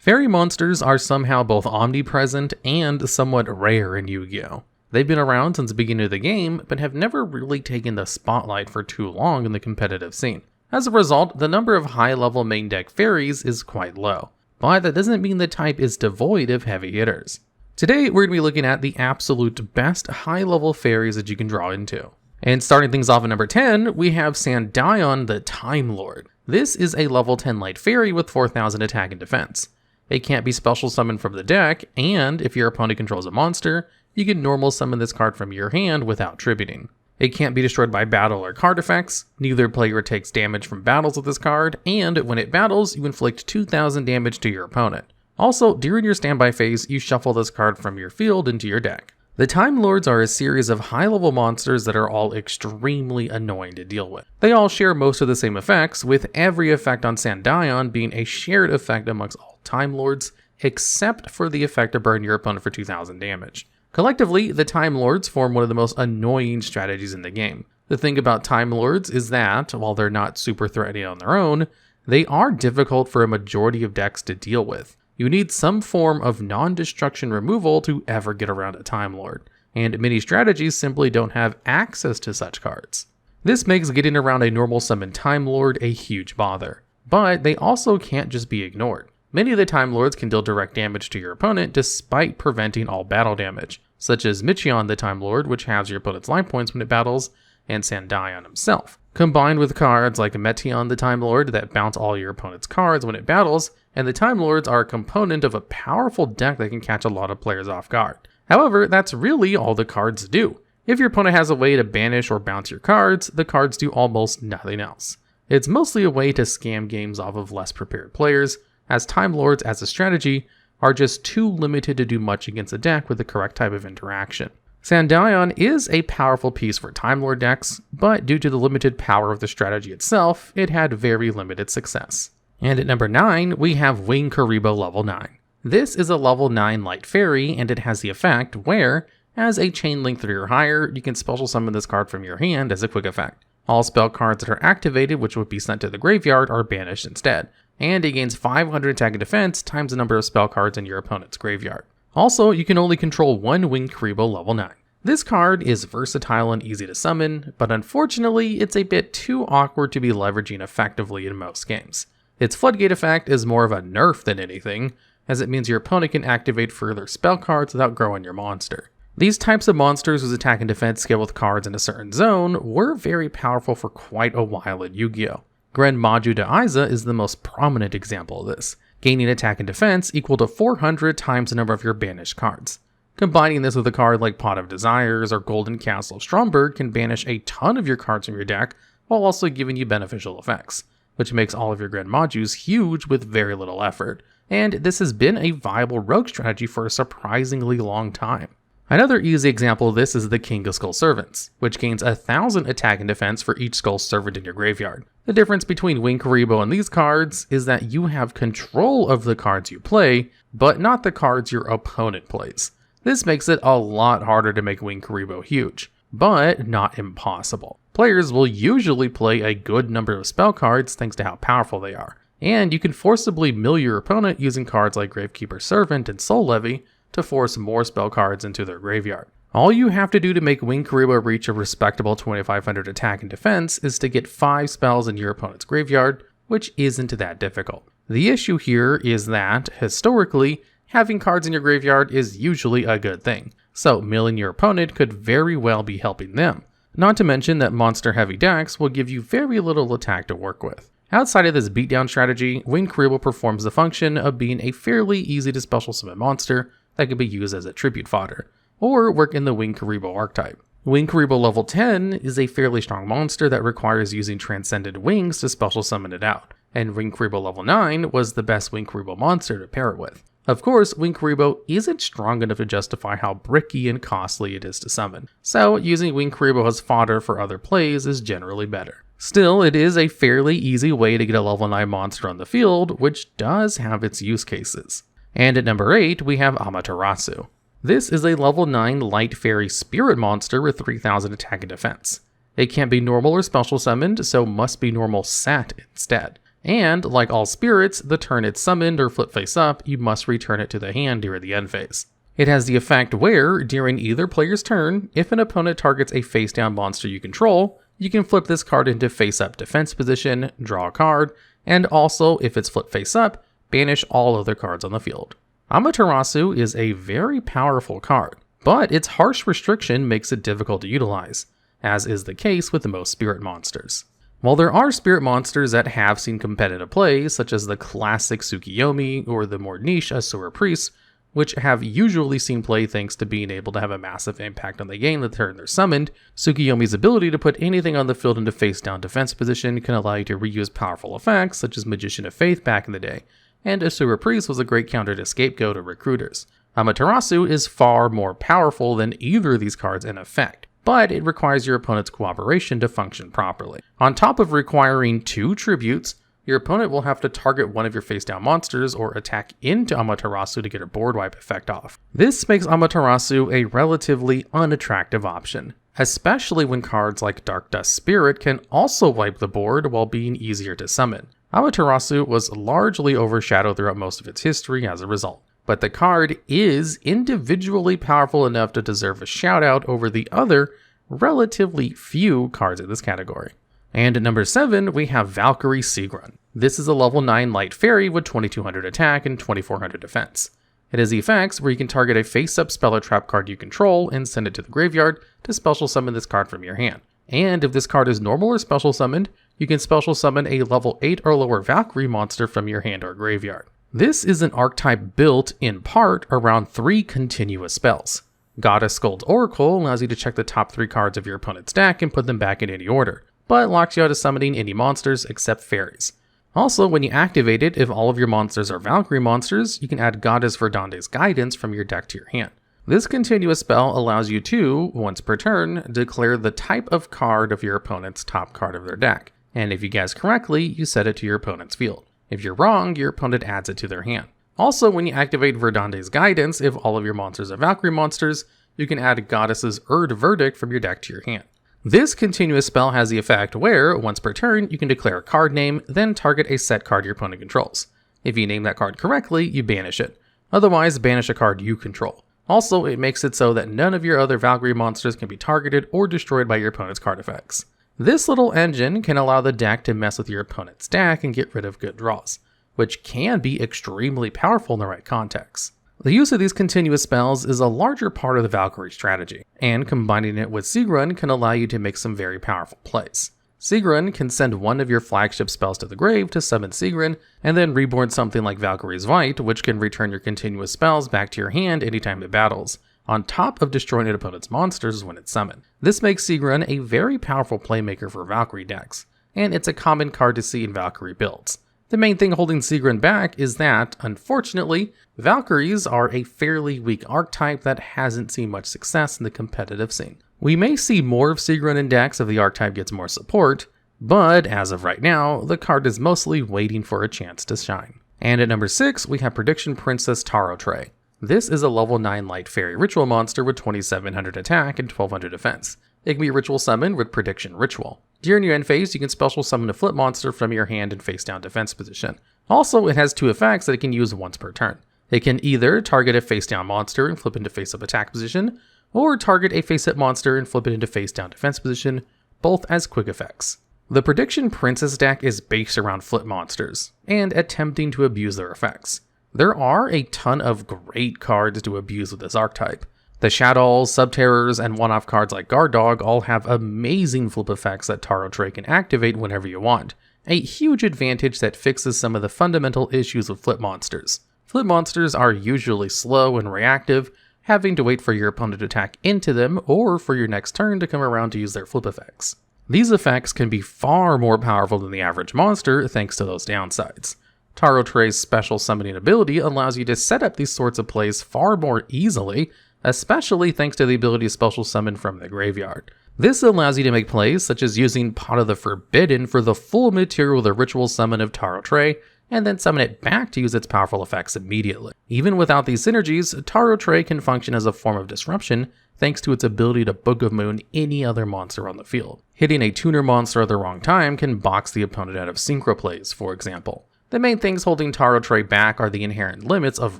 Fairy monsters are somehow both omnipresent and somewhat rare in Yu-Gi-Oh! They've been around since the beginning of the game, but have never really taken the spotlight for too long in the competitive scene. As a result, the number of high-level main deck fairies is quite low, but that doesn't mean the type is devoid of heavy hitters. Today, we're going to be looking at the absolute best high-level fairies that you can draw into. And starting things off at number 10, we have Sandaion the Timelord. This is a level 10 light fairy with 4,000 attack and defense. It can't be special summoned from the deck, and if your opponent controls a monster, you can normal summon this card from your hand without tributing. It can't be destroyed by battle or card effects, neither player takes damage from battles with this card, and when it battles, you inflict 2,000 damage to your opponent. Also, during your standby phase, you shuffle this card from your field into your deck. The Time Lords are a series of high-level monsters that are all extremely annoying to deal with. They all share most of the same effects, with every effect on Sandaion being a shared effect amongst all Time Lords, except for the effect to burn your opponent for 2,000 damage. Collectively, the Time Lords form one of the most annoying strategies in the game. The thing about Time Lords is that, while they're not super threatening on their own, they are difficult for a majority of decks to deal with. You need some form of non-destruction removal to ever get around a Time Lord, and many strategies simply don't have access to such cards. This makes getting around a normal summon Time Lord a huge bother, but they also can't just be ignored. Many of the Time Lords can deal direct damage to your opponent despite preventing all battle damage, such as Mikanko the Time Lord, which halves your opponent's life points when it battles, and Sandaion himself. Combined with cards like Amaterasu the Time Lord that bounce all your opponent's cards when it battles, and the Time Lords are a component of a powerful deck that can catch a lot of players off guard. However, that's really all the cards do. If your opponent has a way to banish or bounce your cards, the cards do almost nothing else. It's mostly a way to scam games off of less prepared players, as Time Lords as a strategy are just too limited to do much against a deck with the correct type of interaction. Sandaion is a powerful piece for Time Lord decks, but due to the limited power of the strategy itself, it had very limited success. And at number 9, we have Kuriboh level 9. This is a level 9 light fairy, and it has the effect where, as a chain link 3 or higher, you can special summon this card from your hand as a quick effect. All spell cards that are activated, which would be sent to the graveyard, are banished instead, and it gains 500 attack and defense times the number of spell cards in your opponent's graveyard. Also, you can only control one Kuriboh level 9. This card is versatile and easy to summon, but unfortunately, it's a bit too awkward to be leveraging effectively in most games. Its floodgate effect is more of a nerf than anything, as it means your opponent can activate further spell cards without growing your monster. These types of monsters whose attack and defense scale with cards in a certain zone were very powerful for quite a while in Yu-Gi-Oh! Maju de Aiza is the most prominent example of this, gaining attack and defense equal to 400 times the number of your banished cards. Combining this with a card like Pot of Desires or Golden Castle of Stromberg can banish a ton of your cards from your deck while also giving you beneficial effects, which makes all of your Grand Majus huge with very little effort, and this has been a viable rogue strategy for a surprisingly long time. Another easy example of this is the King of Skull Servants, which gains 1,000 attack and defense for each Skull Servant in your graveyard. The difference between Kuriboh and these cards is that you have control of the cards you play, but not the cards your opponent plays. This makes it a lot harder to make Kuriboh huge, but not impossible. Players will usually play a good number of spell cards thanks to how powerful they are, and you can forcibly mill your opponent using cards like Gravekeeper Servant and Soul Levy to force more spell cards into their graveyard. All you have to do to make Kuriboh reach a respectable 2,500 attack and defense is to get 5 spells in your opponent's graveyard, which isn't that difficult. The issue here is that, historically, having cards in your graveyard is usually a good thing, so milling your opponent could very well be helping them. Not to mention that monster-heavy decks will give you very little attack to work with. Outside of this beatdown strategy, Kuriboh performs the function of being a fairly easy to special summon monster that can be used as a tribute fodder, or work in the Kuriboh archetype. Kuriboh level 10 is a fairly strong monster that requires using Transcendent Wings to special summon it out, and Kuriboh level 9 was the best Kuriboh monster to pair it with. Of course, Kuriboh isn't strong enough to justify how bricky and costly it is to summon, so using Kuriboh as fodder for other plays is generally better. Still, it is a fairly easy way to get a level 9 monster on the field, which does have its use cases. And at number 8, we have Amaterasu. This is a level 9 light fairy spirit monster with 3,000 attack and defense. It can't be normal or special summoned, so must be normal sat instead. And, like all spirits, the turn it's summoned or flip face up, you must return it to the hand during the end phase. It has the effect where, during either player's turn, if an opponent targets a face-down monster you control, you can flip this card into face-up defense position, draw a card, and also, if it's flipped face-up, banish all other cards on the field. Amaterasu is a very powerful card, but its harsh restriction makes it difficult to utilize, as is the case with most spirit monsters. While there are spirit monsters that have seen competitive play, such as the classic Tsukiyomi or the more niche Asura Priests, which have usually seen play thanks to being able to have a massive impact on the game the turn they're summoned, Tsukiyomi's ability to put anything on the field into face-down defense position can allow you to reuse powerful effects such as Magician of Faith back in the day, and Asura Priest was a great counter to Scapegoat or Recruiters. Amaterasu is far more powerful than either of these cards in effect, but it requires your opponent's cooperation to function properly. On top of requiring 2 tributes, your opponent will have to target one of your face-down monsters or attack into Amaterasu to get a board wipe effect off. This makes Amaterasu a relatively unattractive option, especially when cards like Dark Dust Spirit can also wipe the board while being easier to summon. Amaterasu was largely overshadowed throughout most of its history as a result, but the card is individually powerful enough to deserve a shout out over the other relatively few cards in this category. And at number 7, we have Valkyrie Sigrun. This is a level 9 light fairy with 2200 attack and 2400 defense. It has effects where you can target a face-up spell or trap card you control and send it to the graveyard to special summon this card from your hand. And if this card is normal or special summoned, you can special summon a level 8 or lower Valkyrie monster from your hand or graveyard. This is an archetype built, in part, around 3 continuous spells. Goddess Skuld's Oracle allows you to check the top 3 cards of your opponent's deck and put them back in any order, but locks you out of summoning any monsters except fairies. Also, when you activate it, if all of your monsters are Valkyrie monsters, you can add Goddess Verdande's Guidance from your deck to your hand. This continuous spell allows you to, once per turn, declare the type of card of your opponent's top card of their deck, and if you guess correctly, you set it to your opponent's field. If you're wrong, your opponent adds it to their hand. Also, when you activate Verdande's Guidance, if all of your monsters are Valkyrie monsters, you can add Goddess's Erd Verdict from your deck to your hand. This continuous spell has the effect where, once per turn, you can declare a card name, then target a set card your opponent controls. If you name that card correctly, you banish it. Otherwise, banish a card you control. Also, it makes it so that none of your other Valkyrie monsters can be targeted or destroyed by your opponent's card effects. This little engine can allow the deck to mess with your opponent's deck and get rid of good draws, which can be extremely powerful in the right context. The use of these continuous spells is a larger part of the Valkyrie strategy, and combining it with Sigrun can allow you to make some very powerful plays. Sigrun can send one of your flagship spells to the grave to summon Sigrun, and then reborn something like Valkyrie's Vite, which can return your continuous spells back to your hand anytime it battles, on top of destroying an opponent's monsters when it's summoned. This makes Sigrun a very powerful playmaker for Valkyrie decks, and it's a common card to see in Valkyrie builds. The main thing holding Sigrun back is that, unfortunately, Valkyries are a fairly weak archetype that hasn't seen much success in the competitive scene. We may see more of Sigrun in decks if the archetype gets more support, but as of right now, the card is mostly waiting for a chance to shine. And at number 6, we have Prediction Princess Tarotrei. This is a level 9 light fairy ritual monster with 2700 attack and 1200 defense. It can be ritual summoned with Prediction Ritual. During your end phase, you can special summon a flip monster from your hand in face-down defense position. Also, it has 2 effects that it can use once per turn. It can either target a face-down monster and flip into face-up attack position, or target a face-up monster and flip it into face-down defense position, both as quick effects. The Prediction Princess deck is based around flip monsters, and attempting to abuse their effects. There are a ton of great cards to abuse with this archetype. The Shadows, Subterrors, and one-off cards like Guard Dog all have amazing flip effects that Tarotrei can activate whenever you want, a huge advantage that fixes some of the fundamental issues with flip monsters. Flip monsters are usually slow and reactive, having to wait for your opponent to attack into them or for your next turn to come around to use their flip effects. These effects can be far more powerful than the average monster thanks to those downsides. Tarotrei's special summoning ability allows you to set up these sorts of plays far more easily, especially thanks to the ability to special summon from the graveyard. This allows you to make plays such as using Pot of the Forbidden for the full material of the ritual summon of Tarotrei, and then summon it back to use its powerful effects immediately. Even without these synergies, Tarotrei can function as a form of disruption thanks to its ability to Book of Moon any other monster on the field. Hitting a tuner monster at the wrong time can box the opponent out of synchro plays, for example. The main things holding Tarotrei back are the inherent limits of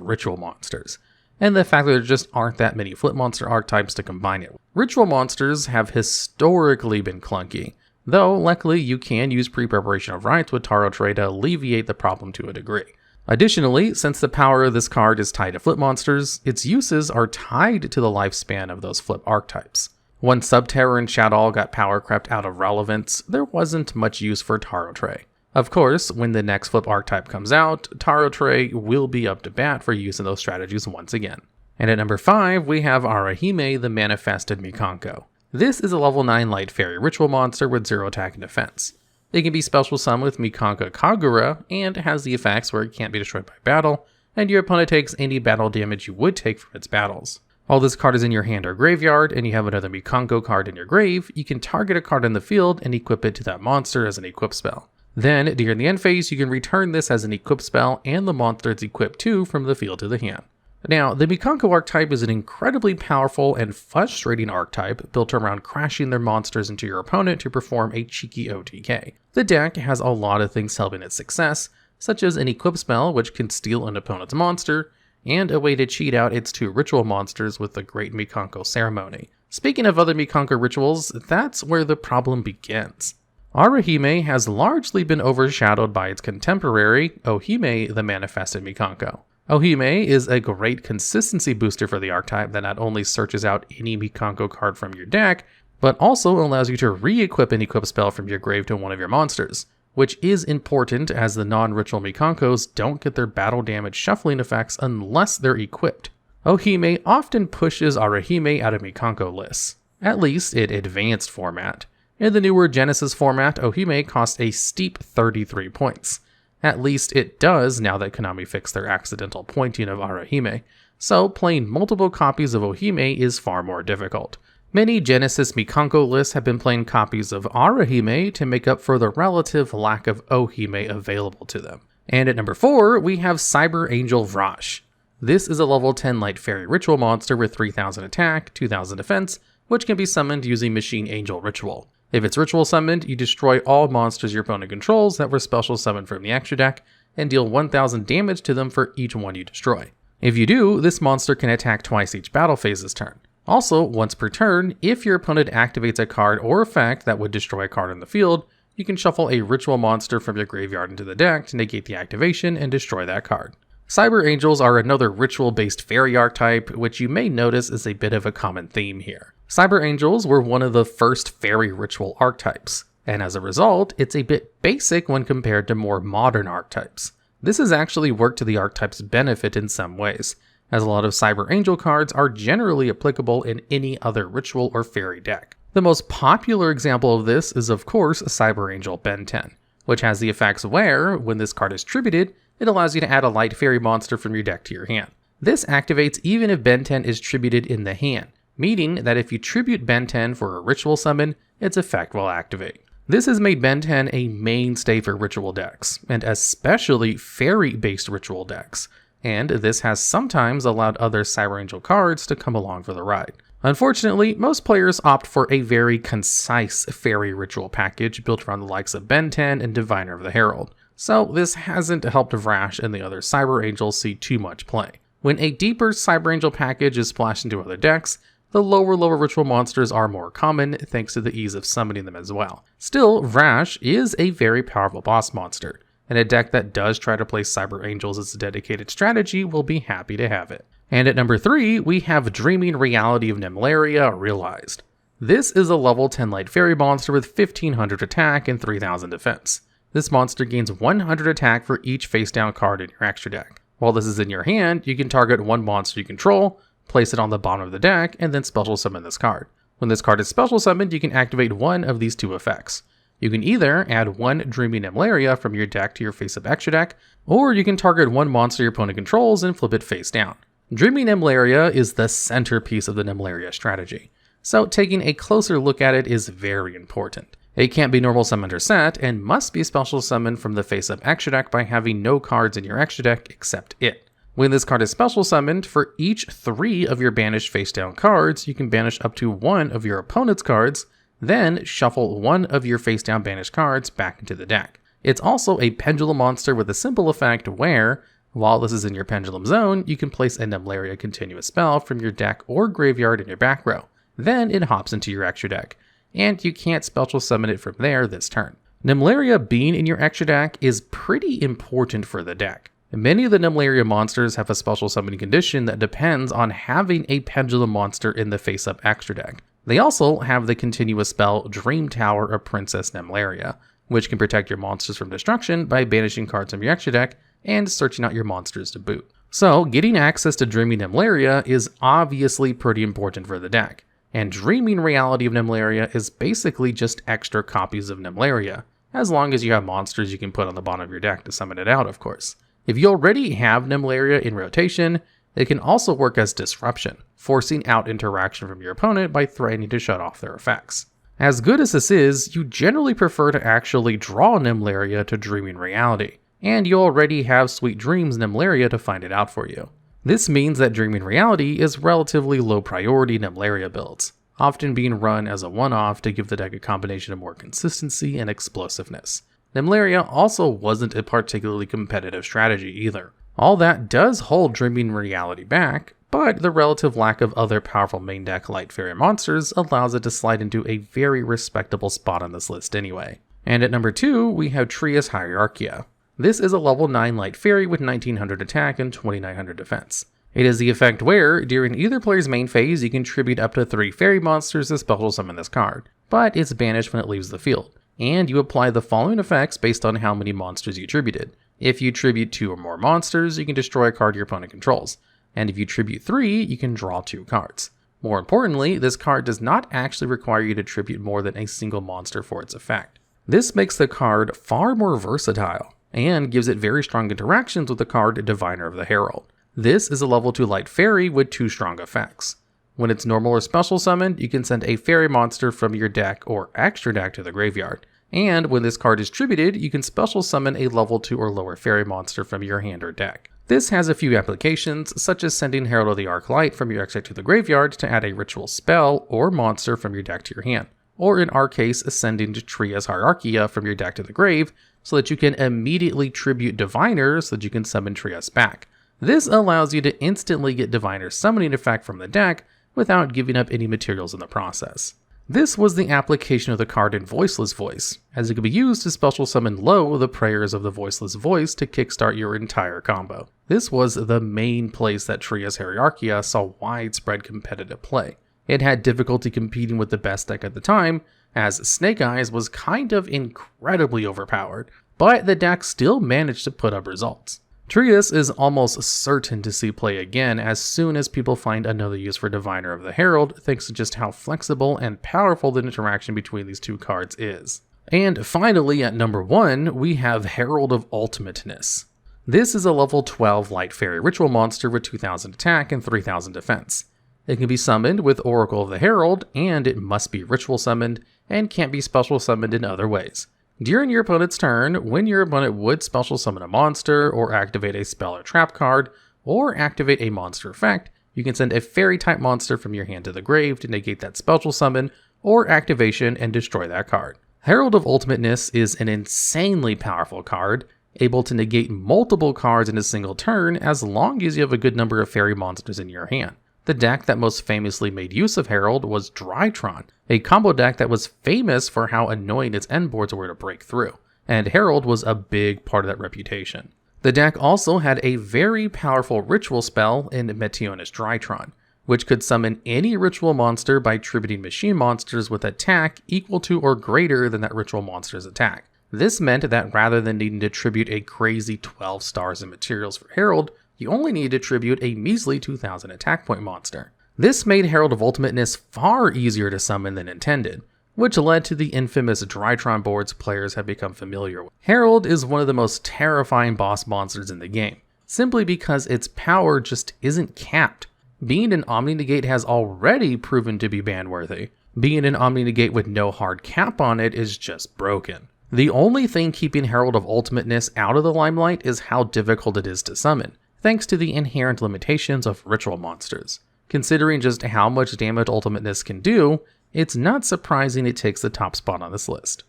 ritual monsters, and the fact that there just aren't that many flip monster archetypes to combine it with. Ritual monsters have historically been clunky, though luckily you can use pre-preparation of rites with Tarotrei to alleviate the problem to a degree. Additionally, since the power of this card is tied to flip monsters, its uses are tied to the lifespan of those flip archetypes. Once Subterror and Shadowll got power crept out of relevance, there wasn't much use for Tarotrei. Of course, when the next flip archetype comes out, Tarotrei will be up to bat for use in those strategies once again. And at number 5, we have Arahime, the Manifested Mikanko. This is a level 9 light fairy ritual monster with 0 attack and defense. It can be special summoned with Mikanko Kagura, and has the effects where it can't be destroyed by battle, and your opponent takes any battle damage you would take from its battles. While this card is in your hand or graveyard, and you have another Mikanko card in your grave, you can target a card in the field and equip it to that monster as an equip spell. Then, during the end phase, you can return this as an equip spell and the monster it's equipped to from the field to the hand. Now, the Mikanko archetype is an incredibly powerful and frustrating archetype built around crashing their monsters into your opponent to perform a cheeky OTK. The deck has a lot of things helping its success, such as an equip spell which can steal an opponent's monster, and a way to cheat out its 2 ritual monsters with the Great Mikanko Ceremony. Speaking of other Mikanko rituals, that's where the problem begins. Arahime has largely been overshadowed by its contemporary, Ohime the Manifested Mikanko. Ohime is a great consistency booster for the archetype that not only searches out any Mikanko card from your deck, but also allows you to re-equip an equip spell from your grave to one of your monsters, which is important as the non-ritual Mikankos don't get their battle damage shuffling effects unless they're equipped. Ohime often pushes Arahime out of Mikanko lists, at least in advanced format. In the newer Genesis format, Ohime costs a steep 33 points. At least it does now that Konami fixed their accidental pointing of Arahime, so playing multiple copies of Ohime is far more difficult. Many Genesis Mikanko lists have been playing copies of Arahime to make up for the relative lack of Ohime available to them. And at number 4, we have Cyber Angel Vrash. This is a level 10 light fairy ritual monster with 3000 attack, 2000 defense, which can be summoned using Machine Angel Ritual. If it's ritual summoned, you destroy all monsters your opponent controls that were special summoned from the extra deck, and deal 1000 damage to them for each one you destroy. If you do, this monster can attack twice each battle phase's turn. Also, once per turn, if your opponent activates a card or effect that would destroy a card in the field, you can shuffle a ritual monster from your graveyard into the deck to negate the activation and destroy that card. Cyber Angels are another ritual-based fairy archetype, which you may notice is a bit of a common theme here. Cyber Angels were one of the first fairy ritual archetypes, and as a result, it's a bit basic when compared to more modern archetypes. This has actually worked to the archetype's benefit in some ways, as a lot of Cyber Angel cards are generally applicable in any other ritual or fairy deck. The most popular example of this is of course Cyber Angel Ben 10, which has the effects where, when this card is tributed, it allows you to add a light fairy monster from your deck to your hand. This activates even if Ben 10 is tributed in the hand, meaning that if you tribute Ben 10 for a ritual summon, its effect will activate. This has made Ben 10 a mainstay for ritual decks, and especially fairy-based ritual decks, and this has sometimes allowed other Cyber Angel cards to come along for the ride. Unfortunately, most players opt for a very concise fairy ritual package built around the likes of Ben 10 and Diviner of the Herald, so this hasn't helped Vrash and the other Cyber Angels see too much play. When a deeper Cyber Angel package is splashed into other decks, the lower ritual monsters are more common thanks to the ease of summoning them as well. Still, Vrash is a very powerful boss monster, and a deck that does try to play Cyber Angels as a dedicated strategy will be happy to have it. And at number 3, we have Dreaming Reality of Nemleria Realized. This is a level 10 light fairy monster with 1500 attack and 3000 defense. This monster gains 100 attack for each face down card in your extra deck. While this is in your hand, you can target one monster you control, place it on the bottom of the deck, and then special summon this card. When this card is special summoned, you can activate one of these 2 effects. You can either add one Dreaming Nemleria from your deck to your face-up extra deck, or you can target one monster your opponent controls and flip it face down. Dreaming Nemleria is the centerpiece of the Nemleria strategy, so taking a closer look at it is very important. It can't be normal summoned or set, and must be special summoned from the face-up extra deck by having no cards in your extra deck except it. When this card is special summoned, for each 3 of your banished face-down cards, you can banish up to 1 of your opponent's cards, then shuffle 1 of your face-down banished cards back into the deck. It's also a pendulum monster with a simple effect where, while this is in your pendulum zone, you can place a Nemleria continuous spell from your deck or graveyard in your back row. Then it hops into your extra deck, and you can't special summon it from there this turn. Nemleria being in your extra deck is pretty important for the deck. Many of the Nemleria monsters have a special summoning condition that depends on having a pendulum monster in the face-up extra deck. They also have the continuous spell Dream Tower of Princess Nemleria, which can protect your monsters from destruction by banishing cards from your extra deck and searching out your monsters to boot. So getting access to Dreaming Nemleria is obviously pretty important for the deck, and Dreaming Reality of Nemleria is basically just extra copies of Nemleria, as long as you have monsters you can put on the bottom of your deck to summon it out, of course. If you already have Nemleria in rotation, it can also work as disruption, forcing out interaction from your opponent by threatening to shut off their effects. As good as this is, you generally prefer to actually draw Nemleria to Dreaming Reality, and you already have Sweet Dreams Nemleria to find it out for you. This means that Dreaming Reality is relatively low priority Nemleria builds, often being run as a one-off to give the deck a combination of more consistency and explosiveness. Nemleria also wasn't a particularly competitive strategy either. All that does hold Dreaming Reality back, but the relative lack of other powerful main deck light fairy monsters allows it to slide into a very respectable spot on this list anyway. And at number 2, we have Trias Hierarchia. This is a level 9 light fairy with 1900 attack and 2900 defense. It is the effect where, during either player's main phase, you can tribute up to 3 fairy monsters to special summon this card, but it's banished when it leaves the field. And you apply the following effects based on how many monsters you tributed. If you tribute 2 or more monsters, you can destroy a card your opponent controls. And if you tribute 3, you can draw 2 cards. More importantly, this card does not actually require you to tribute more than a single monster for its effect. This makes the card far more versatile, and gives it very strong interactions with the card Diviner of the Herald. This is a level 2 light fairy with 2 strong effects. When it's normal or special summoned, you can send a fairy monster from your deck or extra deck to the graveyard. And when this card is tributed, you can special summon a level 2 or lower fairy monster from your hand or deck. This has a few applications, such as sending Herald of the Arclight from your extra deck to the graveyard to add a ritual spell or monster from your deck to your hand. Or in our case, sending Trias Hierarchia from your deck to the grave, so that you can immediately tribute Diviner so that you can summon Trias back. This allows you to instantly get Diviner's summoning effect from the deck without giving up any materials in the process. This was the application of the card in Voiceless Voice, as it could be used to special summon Lo, the prayers of the Voiceless Voice, to kickstart your entire combo. This was the main place that Trias Hierarchia saw widespread competitive play. It had difficulty competing with the best deck at the time, as Snake Eyes was kind of incredibly overpowered, but the deck still managed to put up results. Trias is almost certain to see play again as soon as people find another use for Diviner of the Herald, thanks to just how flexible and powerful the interaction between these 2 cards is. And finally, at number 1, we have Herald of Ultimateness. This is a level 12 light fairy ritual monster with 2000 attack and 3000 defense. It can be summoned with Oracle of the Herald, and it must be ritual summoned, and can't be special summoned in other ways. During your opponent's turn, when your opponent would special summon a monster, or activate a spell or trap card, or activate a monster effect, you can send a fairy type monster from your hand to the grave to negate that special summon, or activation and destroy that card. Herald of Ultimateness is an insanely powerful card, able to negate multiple cards in a single turn as long as you have a good number of fairy monsters in your hand. The deck that most famously made use of Herald was Drytron, a combo deck that was famous for how annoying its endboards were to break through, and Herald was a big part of that reputation. The deck also had a very powerful ritual spell in Meteonis Drytron, which could summon any ritual monster by tributing machine monsters with attack equal to or greater than that ritual monster's attack. This meant that rather than needing to tribute a crazy 12 stars in materials for Herald, you only need to tribute a measly 2000 attack point monster. This made Herald of Ultimateness far easier to summon than intended, which led to the infamous Drytron boards players have become familiar with. Herald is one of the most terrifying boss monsters in the game, simply because its power just isn't capped. Being an Omni-Negate has already proven to be ban-worthy, Being an Omni Negate with no hard cap on it is just broken. The only thing keeping Herald of Ultimateness out of the limelight is how difficult it is to summon, thanks to the inherent limitations of ritual monsters. Considering just how much damage Ultimateness can do, it's not surprising it takes the top spot on this list.